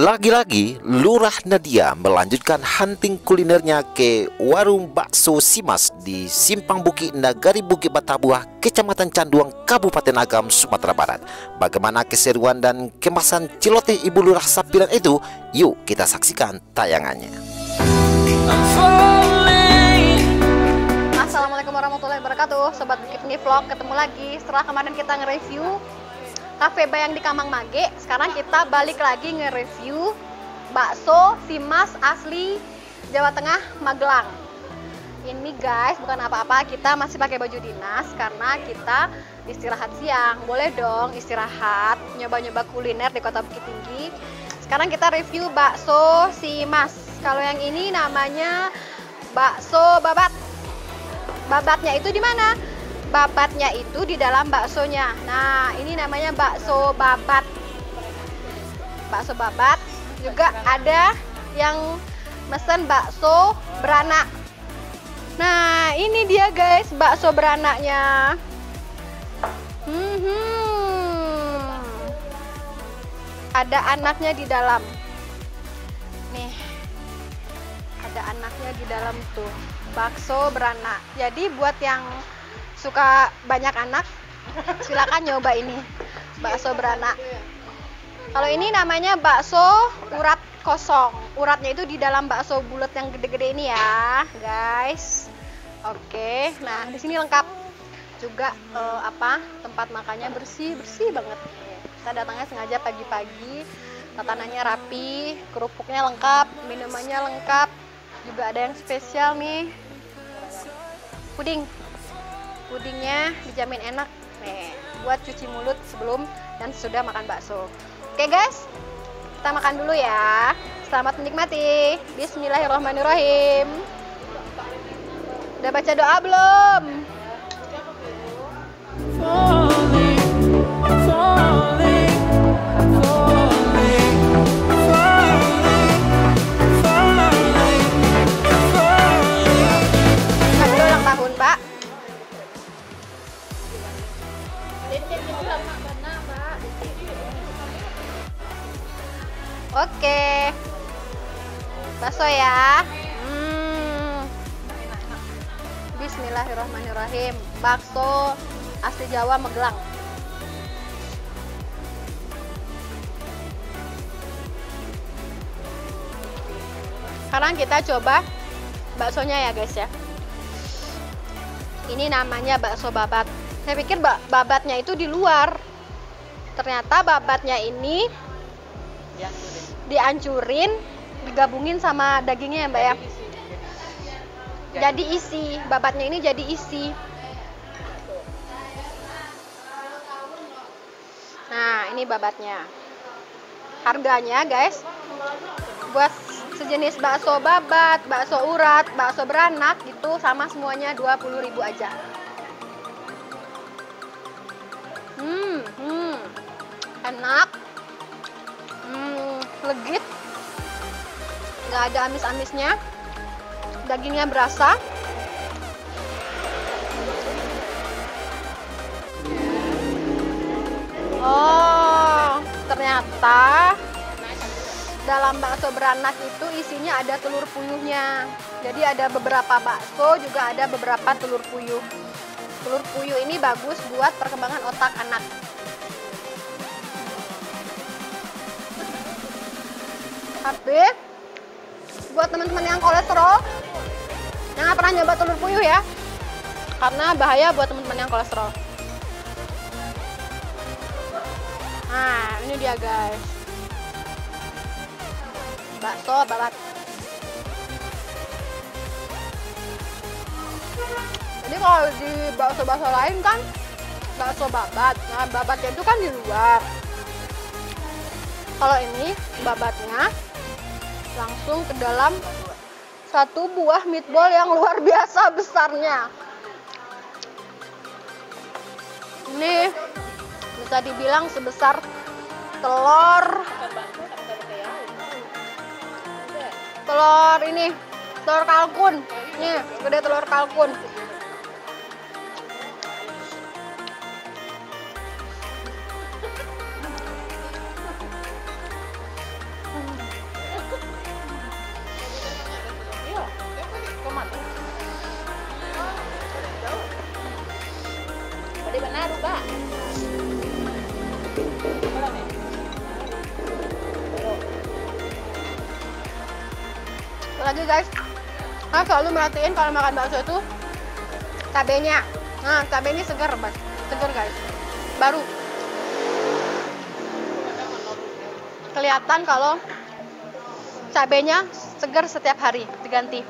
Lagi-lagi, Lurah Nadia melanjutkan hunting kulinernya ke warung bakso Simas di Simpang Bukit, Nagari Bukit Batabuah, Kecamatan Canduang, Kabupaten Agam, Sumatera Barat. Bagaimana keseruan dan kemasan celoteh Ibu Lurah Sapiran itu? Yuk kita saksikan tayangannya. Assalamualaikum warahmatullahi wabarakatuh, Sobat Bukit Ini Vlog, ketemu lagi. Setelah kemarin kita nge-review Cafe Bayang di Kamang Mage, sekarang kita balik lagi nge-review bakso Simas asli Jawa Tengah, Magelang. Ini guys, bukan apa-apa, kita masih pakai baju dinas karena kita istirahat siang. Boleh dong istirahat, nyoba-nyoba kuliner di Kota Bukit Tinggi. Sekarang kita review bakso Simas. Kalau yang ini namanya bakso babat. Babatnya itu di mana? Babatnya itu di dalam baksonya. Nah, ini namanya bakso babat. Bakso babat. Juga ada yang mesen bakso beranak. Nah, ini dia guys, bakso beranaknya. Ada anaknya di dalam. Nih, ada anaknya di dalam tuh. Bakso beranak. Jadi buat yang suka banyak anak, silakan nyoba ini bakso beranak. Kalau ini namanya bakso urat kosong. Uratnya itu di dalam bakso bulat yang gede-gede ini ya, guys. Oke, nah di sini lengkap juga tempat makannya bersih banget. Kita datangnya sengaja pagi-pagi, tatanannya rapi, kerupuknya lengkap, minumannya lengkap, juga ada yang spesial nih, pudingnya dijamin enak nih buat cuci mulut sebelum dan sudah makan bakso. Oke guys, kita makan dulu ya. Selamat menikmati. Bismillahirrahmanirrahim. Udah baca doa belum? Ulang tahun, Mbak. Oke, bakso ya. Bismillahirrahmanirrahim. Bakso asli Jawa Magelang. Sekarang kita coba baksonya ya guys ya. Ini namanya bakso babat. Saya pikir babatnya itu di luar. Ternyata babatnya ini dihancurin, digabungin sama dagingnya ya Mbak ya. Jadi isi, babatnya ini jadi isi. Nah, ini babatnya. Harganya guys, buat sejenis bakso babat, bakso urat, bakso beranak gitu sama semuanya 20.000 aja. Enak. Legit, nggak ada amis-amisnya, dagingnya berasa. Oh, ternyata dalam bakso beranak itu isinya ada telur puyuhnya. Jadi ada beberapa bakso, juga ada beberapa telur puyuh. Telur puyuh ini bagus buat perkembangan otak anak. Tapi buat teman-teman yang kolesterol, jangan pernah nyoba telur puyuh ya, karena bahaya buat teman-teman yang kolesterol. Nah, ini dia guys, bakso babat. Jadi kalau di bakso-bakso lain kan bakso babat, nah babatnya itu kan di luar. Kalau ini babatnya langsung ke dalam satu buah meatball yang luar biasa besarnya. Ini bisa dibilang sebesar telur kalkun. Nih, gede telur kalkun. rubah. Lagi guys, saya selalu merhatiin kalau makan bakso itu cabenya. Nah, cabai ini segar, segar guys. Baru kelihatan kalau cabenya segar setiap hari diganti.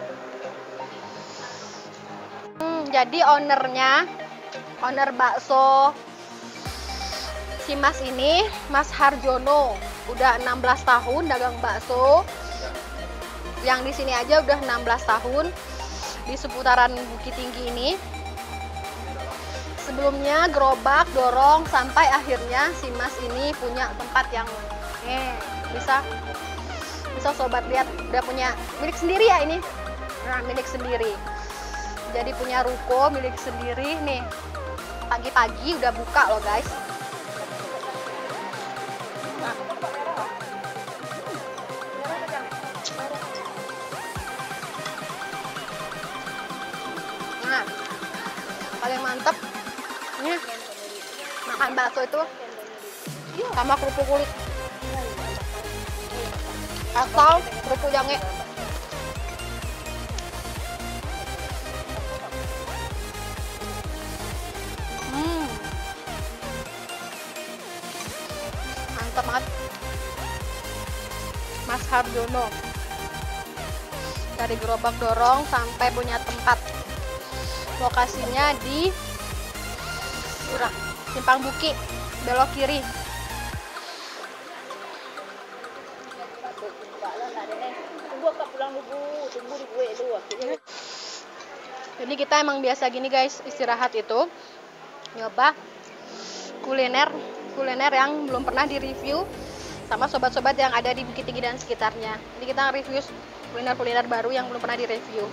Jadi owner bakso si Mas ini, Mas Harjono, udah 16 tahun dagang bakso. Yang di sini aja udah 16 tahun di seputaran Bukit Tinggi ini. Sebelumnya gerobak, dorong, sampai akhirnya si Mas ini punya tempat yang bisa sobat lihat, udah punya milik sendiri ya ini. Nah, milik sendiri. Jadi punya ruko milik sendiri nih. Pagi-pagi udah buka loh guys. Nah, paling mantep ini makan bakso itu sama kerupuk kulit atau kerupuk jange. Mantap banget. Mas Harjono dari gerobak dorong sampai punya tempat. Lokasinya di Simpang Buki, belok kiri. Jadi kita emang biasa gini guys, istirahat itu nyoba kuliner yang belum pernah direview sama sobat-sobat yang ada di Bukit Tinggi dan sekitarnya. Jadi kita review kuliner baru yang belum pernah direview.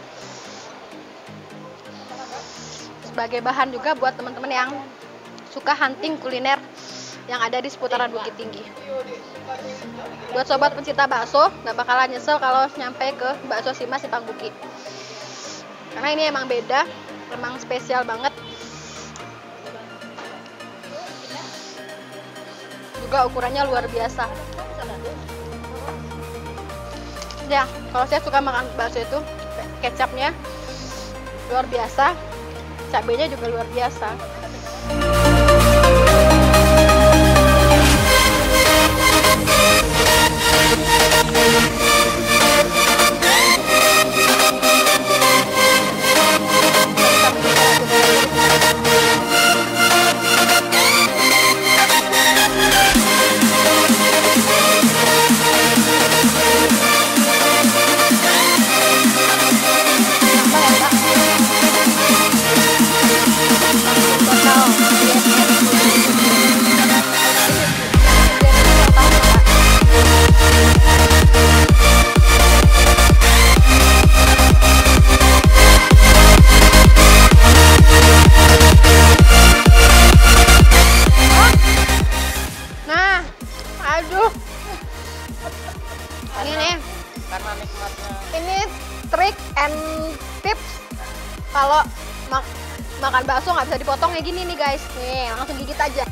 Sebagai bahan juga buat teman-teman yang suka hunting kuliner yang ada di seputaran Bukit Tinggi. Buat sobat pencinta bakso, nggak bakalan nyesel kalau nyampe ke bakso si Mas Simpang Buki. Karena ini emang beda, emang spesial banget. Juga ukurannya luar biasa. Ya, kalau saya suka makan bakso itu, kecapnya luar biasa. Cabenya juga luar biasa. Ini trik and tips kalau makan bakso nggak bisa dipotong kayak gini nih guys. Nih, langsung gigit aja.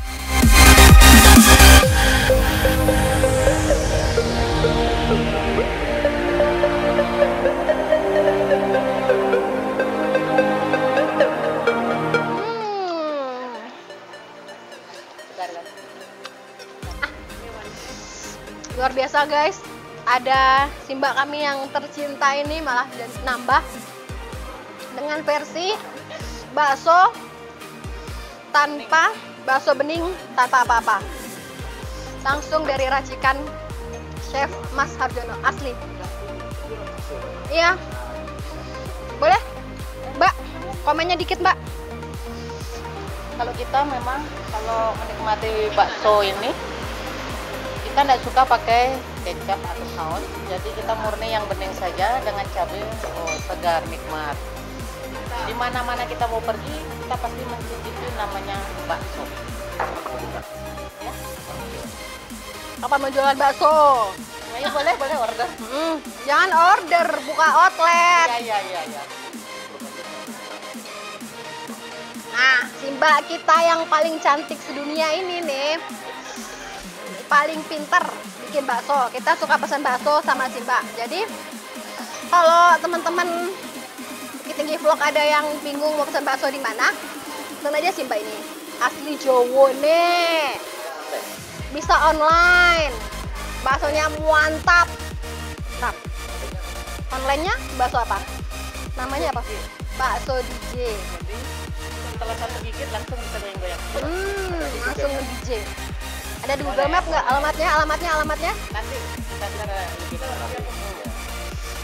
Luar biasa guys. Ada si mbak kami yang tercinta ini malah nambah dengan versi bakso tanpa bakso bening, tanpa apa-apa, langsung dari racikan chef Mas Harjono asli. Iya, boleh mbak komennya dikit mbak. Kalau kita memang kalau menikmati bakso ini kita tidak suka pakai kecap atau saus, jadi kita murni yang bening saja dengan cabai. Segar, nikmat. Di mana-mana kita mau pergi, kita pasti mencicipi namanya bakso. Ya? Kapan mau jualan bakso? Ya, boleh order. Jangan order, buka outlet. Iya. Nah, si mbak kita yang paling cantik sedunia ini nih, paling pinter bikin bakso. Kita suka pesan bakso sama si mbak. Jadi kalau teman-teman Bukit Tinggi Vlog ada yang bingung mau pesan bakso di mana, pesan aja si mbak ini. Asli Jowo nih. Bisa online. Baksonya mantap. Nah, online-nya bakso apa? Namanya apa? Bakso DJ. Jadi setelah satu gigit langsung bisa goyang-goyang. Langsung DJ. Ada di Google Map nggak alamatnya? Alamatnya? Nanti kita cara lebih lanjut.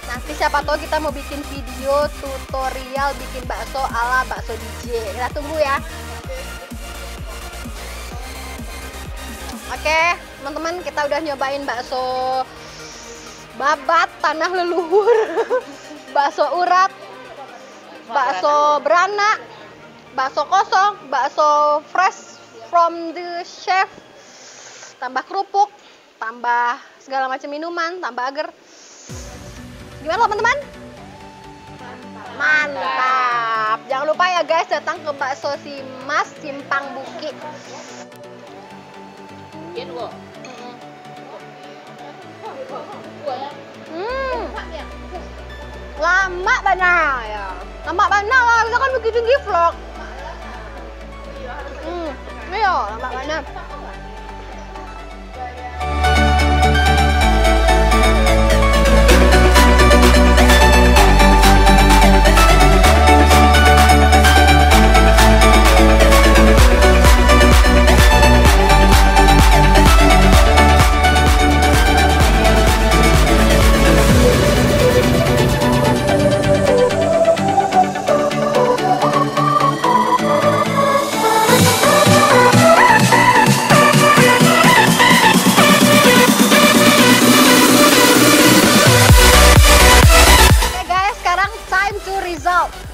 Nanti siapa tahu kita mau bikin video tutorial bikin bakso ala bakso DJ. Kita tunggu ya. Oke, teman-teman, kita udah nyobain bakso babat tanah leluhur, bakso urat, bakso beranak, bakso kosong, bakso fresh from the chef, tambah kerupuk, tambah segala macam minuman, tambah agar. Gimana teman-teman? Mantap. Jangan lupa ya guys, datang ke Bakso Simas Simpang Bukit. Lama banyak ya. Lama banyak lah, kita kan Bukit Tinggi Vlog. Ayo, lama banyak.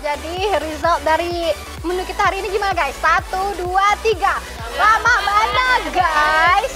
Jadi result dari menu kita hari ini gimana guys? 1, 2, 3. Lama banget guys.